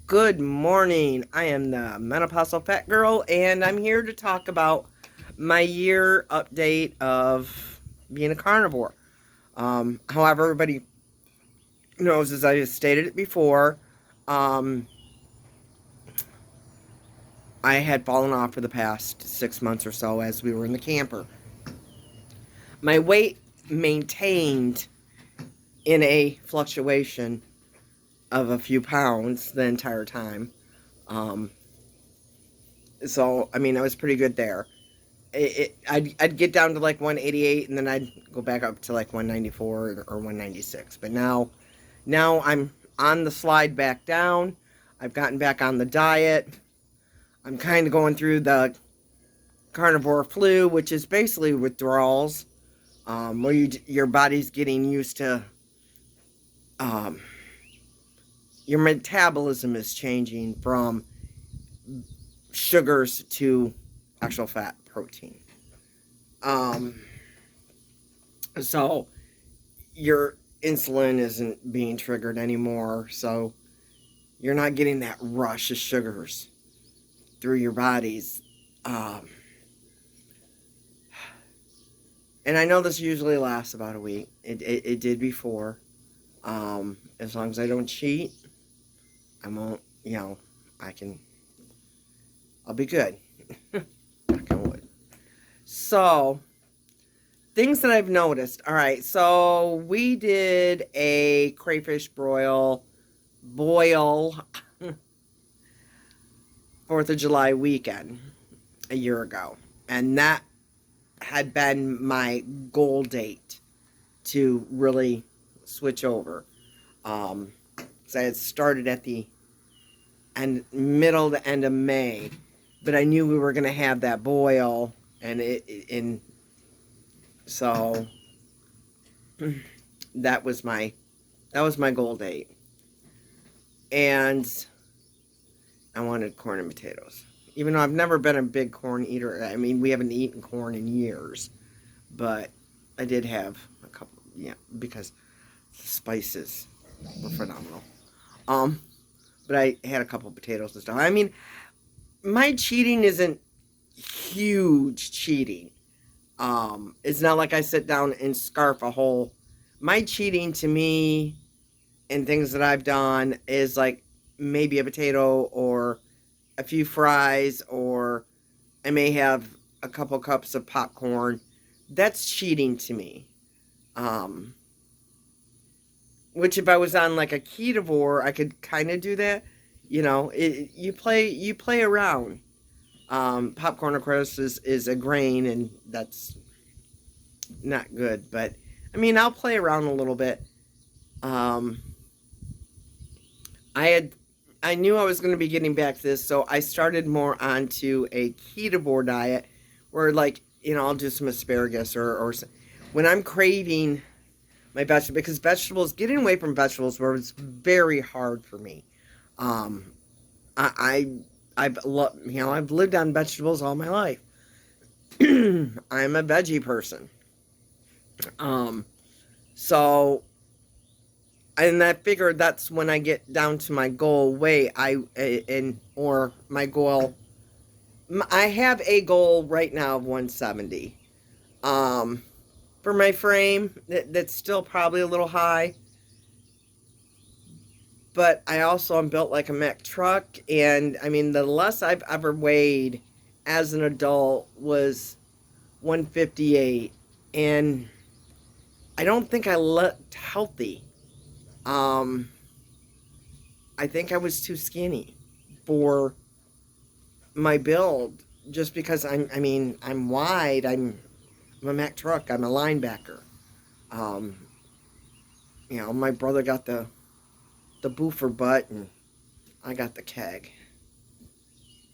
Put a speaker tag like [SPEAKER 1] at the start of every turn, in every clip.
[SPEAKER 1] Good morning. I am the menopausal fat girl, and I'm here to talk about my year update of being a carnivore. However, everybody knows, as I stated it before, um, I had fallen off for the past 6 months or so as we were in the camper. My weight maintained in a fluctuation of a few pounds the entire time. Um, I was pretty good there. I'd get down to like 188, and then I'd go back up to like 194 or 196. But now I'm on the slide back down. I've gotten back on the diet. I'm kind of going through the carnivore flu, which is basically withdrawals, where your body's getting used to, um, your metabolism is changing from sugars to actual fat protein. Um, so your insulin isn't being triggered anymore, so you're not getting that rush of sugars through your bodies. And I know this usually lasts about a week. It did before. As long as I don't cheat, I won't, I'll be good. Knock on wood. So, things that I've noticed. All right, so we did a crayfish boil 4th of July weekend a year ago. And that had been my goal date to really switch over. So I had started at the middle to end of May, but I knew we were going to have that boil, and so that was my goal date. And I wanted corn and potatoes. Even though I've never been a big corn eater. I mean, we haven't eaten corn in years. But I did have a couple, because the spices were phenomenal. But I had a couple potatoes and stuff. I mean, my cheating isn't huge cheating. It's not like I sit down and scarf a whole. My cheating to me and things that I've done is like maybe a potato or a few fries, or I may have a couple cups of popcorn. That's cheating to me. Which if I was on like a carnivore, I could kind of do that. You play around. Popcorn, of course, is a grain, and that's not good. But I mean, I'll play around a little bit. I knew I was going to be getting back to this, so I started more onto a carnivore diet, where I'll do some asparagus or when I'm craving my vegetables, because getting away from vegetables was very hard for me. I've lived on vegetables all my life. I'm a veggie person. So, and I figured that's when I get down to my goal weight. Or my goal. I have a goal right now of 170. For my frame, that's still probably a little high. But I also am built like a Mack truck, and I mean, the less I've ever weighed as an adult was 158, and I don't think I looked healthy. I think I was too skinny for my build, just because I'm wide. I'm a Mack truck. I'm a linebacker. My brother got the boofer butt, and I got the keg.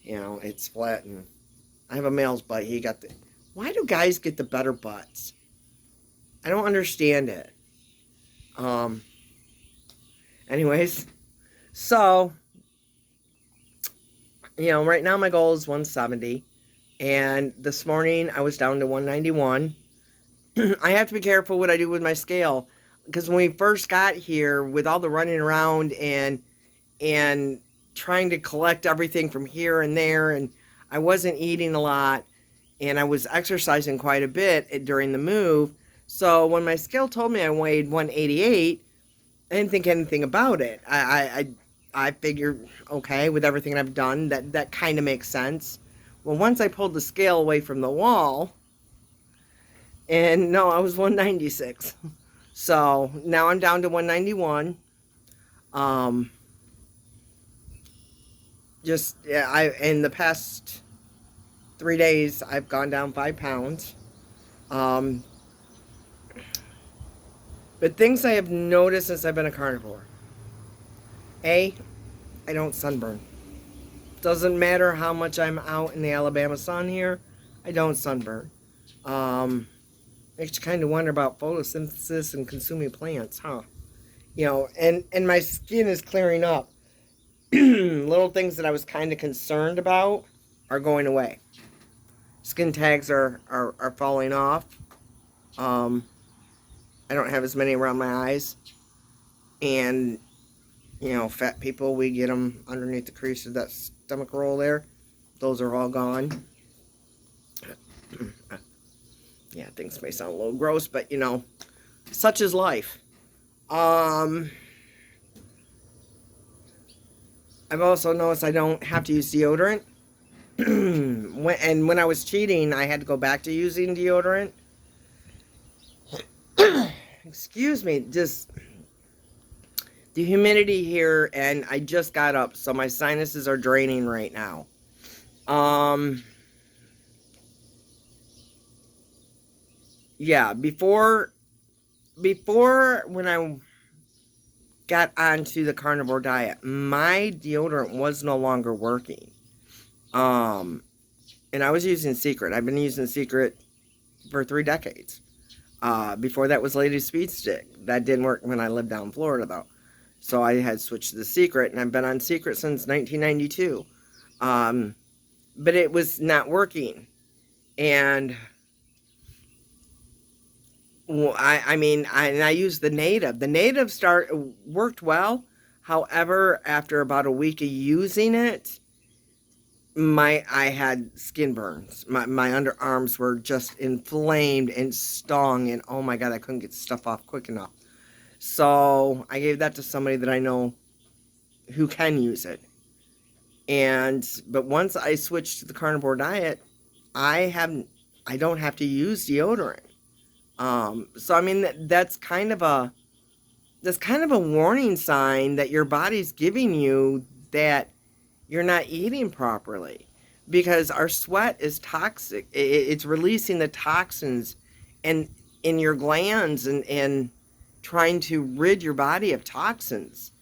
[SPEAKER 1] It's flat, and I have a male's butt. He got the. Why do guys get the better butts? I don't understand it. Anyways, so right now my goal is 170, and this morning I was down to 191. I have to be careful what I do with my scale, because when we first got here, with all the running around and trying to collect everything from here and there, and I wasn't eating a lot, and I was exercising quite a bit during the move. So when my scale told me I weighed 188, I didn't think anything about it. I figured, okay, with everything I've done, that kind of makes sense. Well, once I pulled the scale away from the wall, and no, I was 196. So now I'm down to 191. Um, just yeah, I in the past 3 days I've gone down 5 pounds. Um, but things I have noticed since I've been a carnivore. A, I don't sunburn. Doesn't matter how much I'm out in the Alabama sun here, I don't sunburn. Makes you kind of wonder about photosynthesis and consuming plants, huh? You know, and my skin is clearing up. Little things that I was kind of concerned about are going away. Skin tags are falling off. I don't have as many around my eyes. And, you know, fat people, we get them underneath the crease of that stomach roll there. Those are all gone. Yeah, things may sound a little gross, but, you know, such is life. I've also noticed I don't have to use deodorant. When I was cheating, I had to go back to using deodorant. Excuse me, just the humidity here, and I just got up, so my sinuses are draining right now. Yeah, before when I got onto the carnivore diet, my deodorant was no longer working. And I was using Secret. I've been using Secret for 3 decades. Before that was Lady Speed Stick. That didn't work when I lived down in Florida, though. So I had switched to the Secret, and I've been on Secret since 1992. But it was not working. And well, I used the Native. The Native worked well. However, after about a week of using it, I had skin burns. My underarms were just inflamed and stung, and oh my God, I couldn't get stuff off quick enough. So I gave that to somebody that I know who can use it. But once I switched to the carnivore diet, I don't have to use deodorant. So I mean that's kind of a warning sign that your body's giving you that you're not eating properly, because our sweat is toxic. It's releasing the toxins in your glands and trying to rid your body of toxins.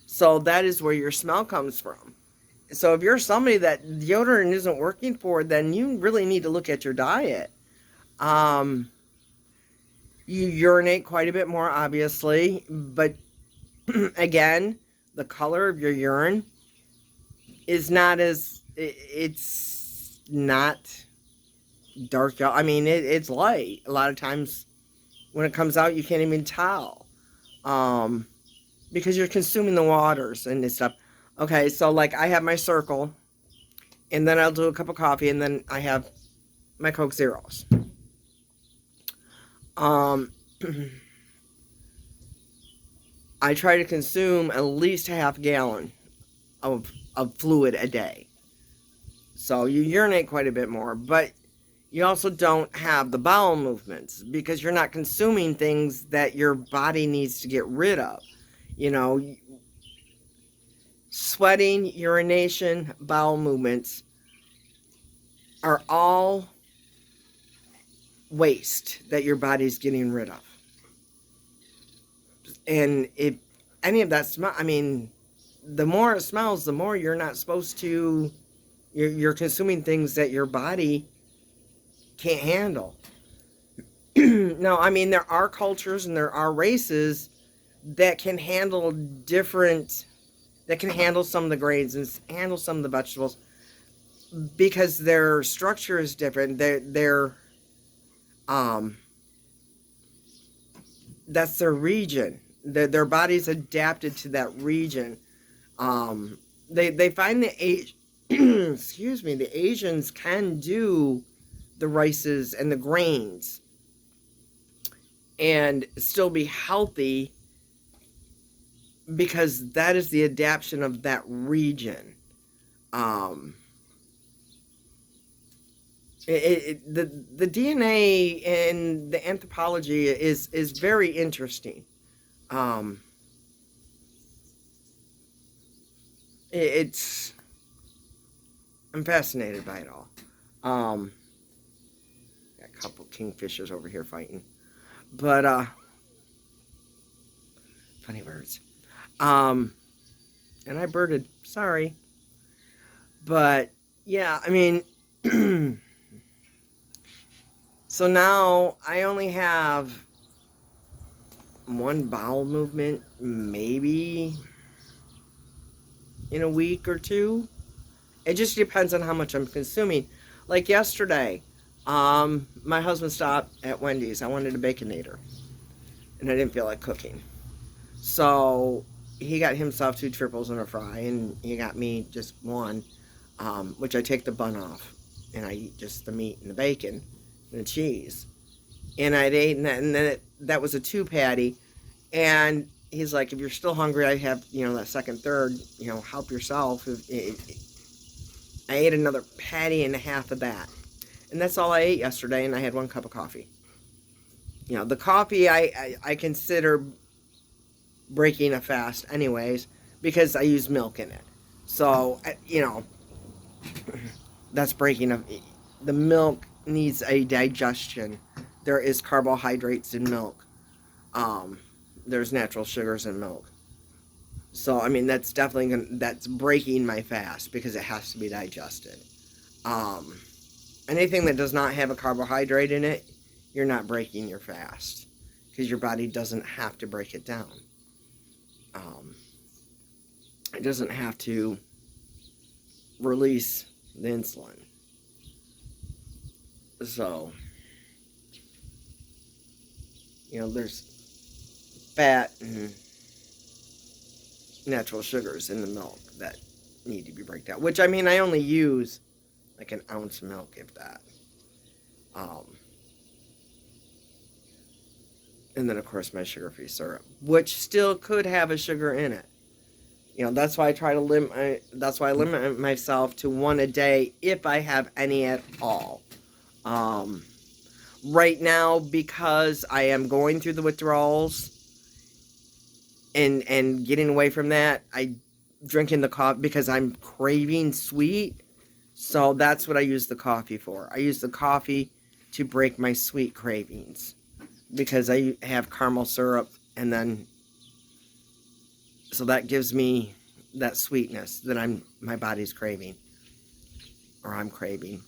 [SPEAKER 1] So that is where your smell comes from. So if you're somebody that deodorant isn't working for, then you really need to look at your diet. You urinate quite a bit more, obviously, but again, the color of your urine is not it's not dark yellow. I mean, it's light. A lot of times when it comes out, you can't even tell, because you're consuming the waters and this stuff. Okay, so like I have my Circle, and then I'll do a cup of coffee, and then I have my Coke Zeros. I try to consume at least half a gallon of fluid a day. So you urinate quite a bit more, but you also don't have the bowel movements because you're not consuming things that your body needs to get rid of. You know, sweating, urination, bowel movements are all waste that your body's getting rid of. And if any of that smell, I mean, the more it smells, the more you're not supposed to, you're consuming things that your body can't handle. No, I mean, there are cultures and there are races that can handle some of the grains and handle some of the vegetables because their structure is different. That's their region. Their body's adapted to that region. they find excuse me, the Asians can do the rices and the grains and still be healthy because that is the adaptation of that region. Um, the DNA and the anthropology is very interesting. Um, it's I'm fascinated by it all. Got a couple kingfishers over here fighting, but funny birds. And I birded. Sorry, but yeah, I mean. So now I only have one bowel movement, maybe in a week or two. It just depends on how much I'm consuming. Like yesterday, my husband stopped at Wendy's. I wanted a Baconator, and I didn't feel like cooking. So he got himself 2 triples and a fry, and he got me just one, which I take the bun off, and I eat just the meat and the bacon and the cheese. And I'd eaten that, and then that was a 2 patty. And he's like, if you're still hungry, I have, that second, third, help yourself. I ate another patty and a half of that. And that's all I ate yesterday, and I had 1 cup of coffee. The coffee I consider breaking a fast anyways, because I use milk in it. So, that's breaking the milk needs a digestion. There is carbohydrates in milk. There's natural sugars in milk. So, I mean, that's definitely that's breaking my fast because it has to be digested. Anything that does not have a carbohydrate in it, you're not breaking your fast because your body doesn't have to break it down. It doesn't have to release the insulin. So, there's fat and natural sugars in the milk that need to be broken down. Which, I mean, I only use like an ounce of milk, if that. And then, of course, my sugar-free syrup, which still could have a sugar in it. That's why I try to limit. That's why I limit myself to 1 a day if I have any at all. Right now, because I am going through the withdrawals and getting away from that, I drinking the coffee because I'm craving sweet. So that's what I use the coffee for. I use the coffee to break my sweet cravings because I have caramel syrup, and then so that gives me that sweetness that my body's craving, or I'm craving.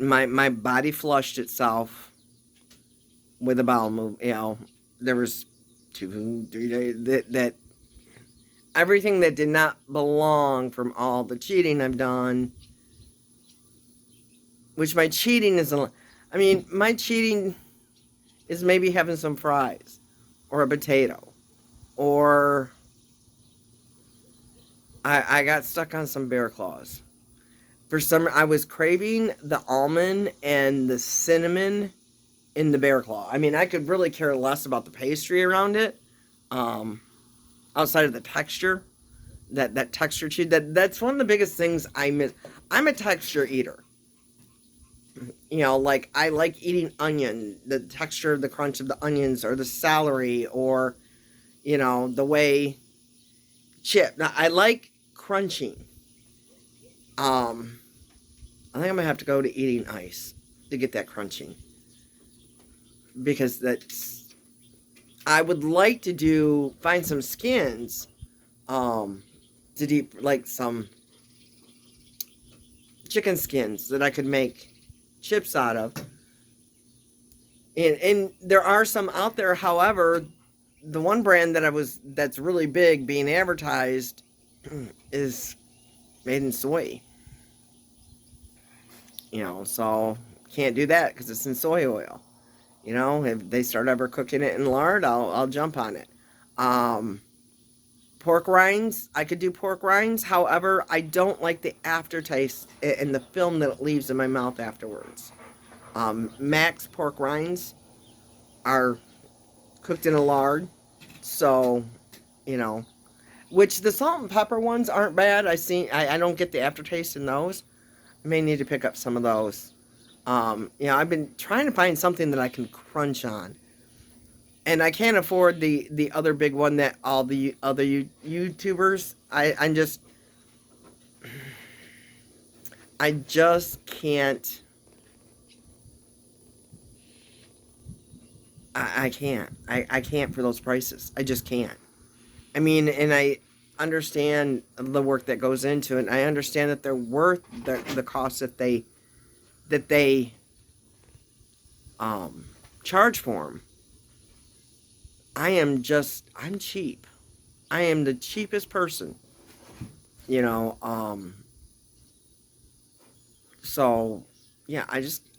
[SPEAKER 1] My body flushed itself with a bowel move. There was 2, 3 days that everything that did not belong from all the cheating I've done. Which my cheating is, my cheating is maybe having some fries or a potato, or I got stuck on some bear claws. I was craving the almond and the cinnamon in the bear claw. I mean, I could really care less about the pastry around it, outside of the texture, that texture cheese. That's one of the biggest things I miss. I'm a texture eater. Like I like eating onion, the texture, the crunch of the onions, or the celery, or the way chip. Now, I like crunching. I think I'm gonna have to go to eating ice to get that crunching, because I would like to find some skins, to deep, like some chicken skins that I could make chips out of. And there are some out there. However, the one brand that's really big being advertised is made in soy. So Can't do that because it's in soy oil. You know, if they start ever cooking it in lard, I'll jump on it. Um, Pork rinds, I could do pork rinds. However, I don't like the aftertaste and the film that it leaves in my mouth afterwards. Max pork rinds are cooked in a lard, so you know. Which the salt and pepper ones aren't bad. I don't get the aftertaste in those. I may need to pick up some of those. I've been trying to find something that I can crunch on. And I can't afford the other big one that all the other YouTubers. I just can't. I can't. I can't for those prices. I just can't. I mean, and I understand the work that goes into it. And I understand that they're worth the cost that they charge for them. I'm cheap. I am the cheapest person, you know. So yeah,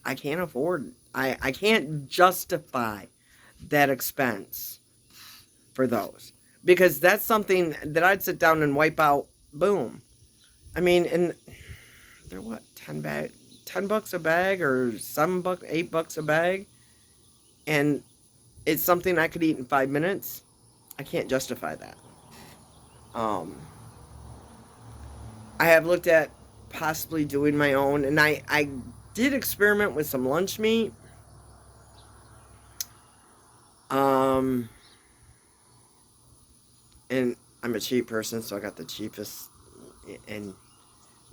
[SPEAKER 1] I can't afford. I can't justify that expense for those because that's something that I'd sit down and wipe out. Boom. I mean, and they're what, $10 a bag, or $7, $8 a bag, and it's something I could eat in 5 minutes. I can't justify that. I have looked at possibly doing my own, and I did experiment with some lunch meat. And I'm a cheap person, so I got the cheapest, and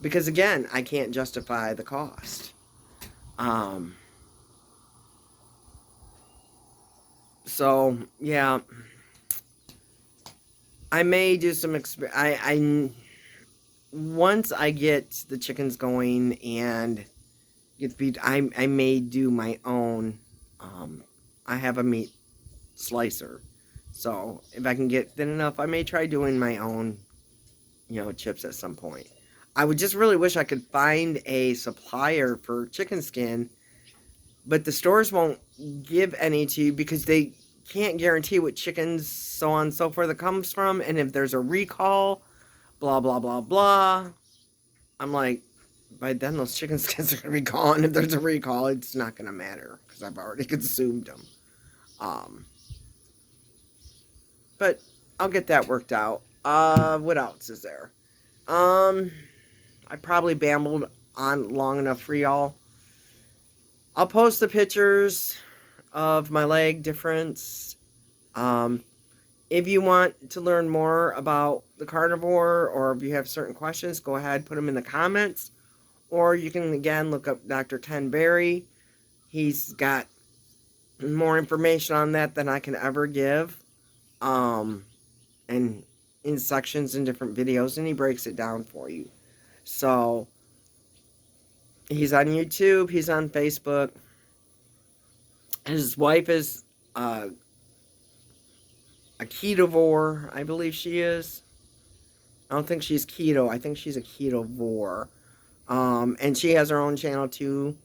[SPEAKER 1] because again, I can't justify the cost. So yeah, I may do some once I get the chickens going and get the beef, I may do my own. I have a meat slicer, so if I can get thin enough, I may try doing my own, chips at some point. I would just really wish I could find a supplier for chicken skin, but the stores won't give any to you because they can't guarantee what chickens, so on and so forth, it comes from, and if there's a recall, blah, blah, blah, blah. I'm like, by then those chicken skins are going to be gone. If there's a recall, it's not going to matter because I've already consumed them. But I'll get that worked out. What else is there? I probably babbled on long enough for y'all. I'll post the pictures of my leg difference. If you want to learn more about the carnivore, or if you have certain questions, go ahead, put them in the comments. Or you can, again, look up Dr. Ken Berry. He's got more information on that than I can ever give. And in sections in different videos, and he breaks it down for you. So, he's on YouTube, he's on Facebook. His wife is a ketovore, I believe she is. I don't think she's keto. I think she's a ketovore. And she has her own channel too.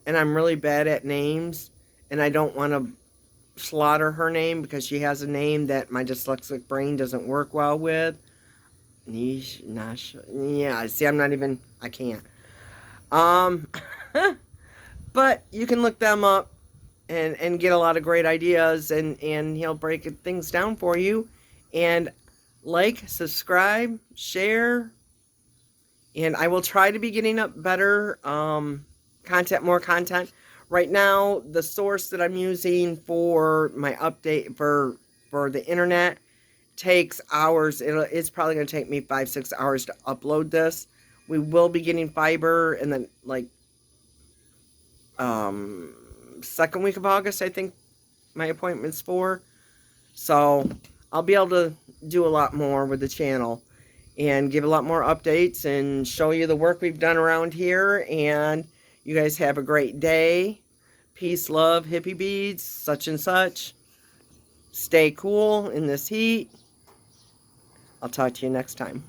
[SPEAKER 1] And I'm really bad at names, and I don't want to slaughter her name because she has a name that my dyslexic brain doesn't work well with. Niche, Nash. Yeah, see, I can't. But you can look them up and get a lot of great ideas, and he'll break things down for you. And like, subscribe, share, and I will try to be getting up better more content. Right now, the source that I'm using for my update for the internet takes hours. It's probably going to take me 5-6 hours to upload this. We will be getting fiber in the second week of August, I think my appointment's for. So I'll be able to do a lot more with the channel and give a lot more updates and show you the work we've done around here. And you guys have a great day. Peace, love, hippie beads, such and such. Stay cool in this heat. I'll talk to you next time.